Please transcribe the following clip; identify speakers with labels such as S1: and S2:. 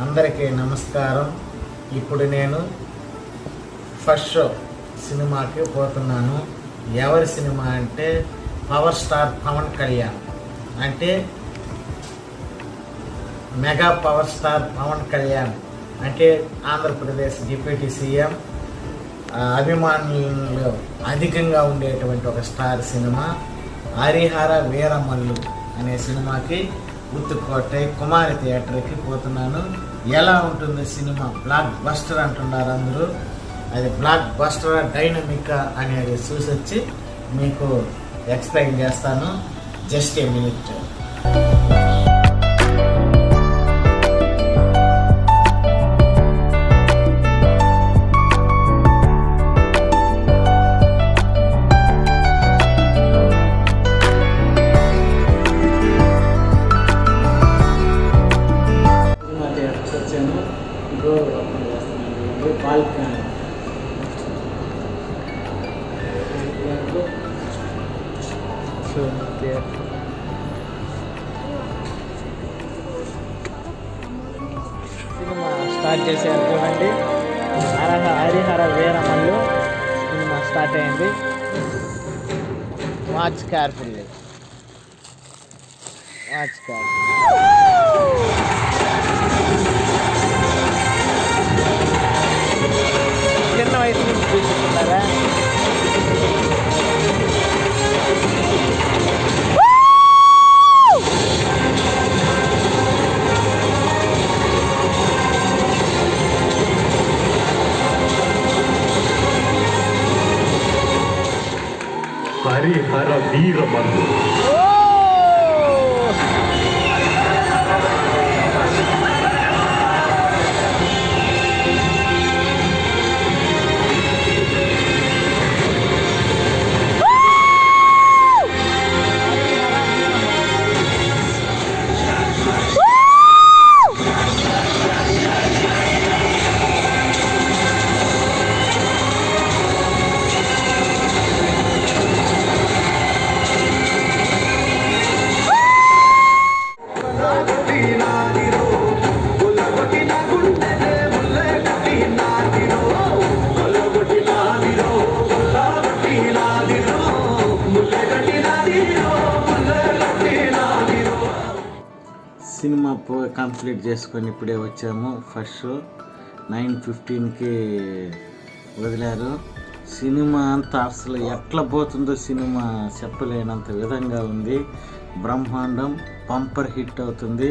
S1: అందరికీ నమస్కారం. ఇప్పుడు నేను ఫస్ట్ షో సినిమాకి పోతున్నాను. ఎవరి సినిమా అంటే పవర్ స్టార్ పవన్ కళ్యాణ్, అంటే mega power star Pawan Kalyan అంటే ఆంధ్రప్రదేశ్ డిప్యూటీ సీఎం, అభిమానులు అధికంగా ఉండేటువంటి ఒక స్టార్ సినిమా హరిహర వీరమల్లు అనే సినిమాకి గుత్తుకోటై కుమారి థియేటర్కి పోతున్నాను. ఎలా ఉంటుంది సినిమా? బ్లాక్ బస్టర్ అంటున్నారు అందరూ. అది బ్లాక్ బస్టర్ డైనమిక్ అనేది చూసొచ్చి మీకు ఎక్స్ప్లెయిన్ చేస్తాను. Just a minute. Cinema start చేశారు చూడండి. హరిహర వీరమల్లు సినిమా స్టార్ట్ అయింది. Watch carefully, watch carefully. చిన్న వయసు నుంచి చూసుకుంటారా?
S2: హరిహర వీరమల్లు.
S1: సినిమా కంప్లీట్ చేసుకొని ఇప్పుడే వచ్చాము. ఫస్ట్ షో 9:15కి వదిలారు. సినిమా అంతా అసలు ఎట్లా పోతుందో సినిమా చెప్పలేనంత విధంగా ఉంది. బ్రహ్మాండం, పంపర్ హిట్ అవుతుంది.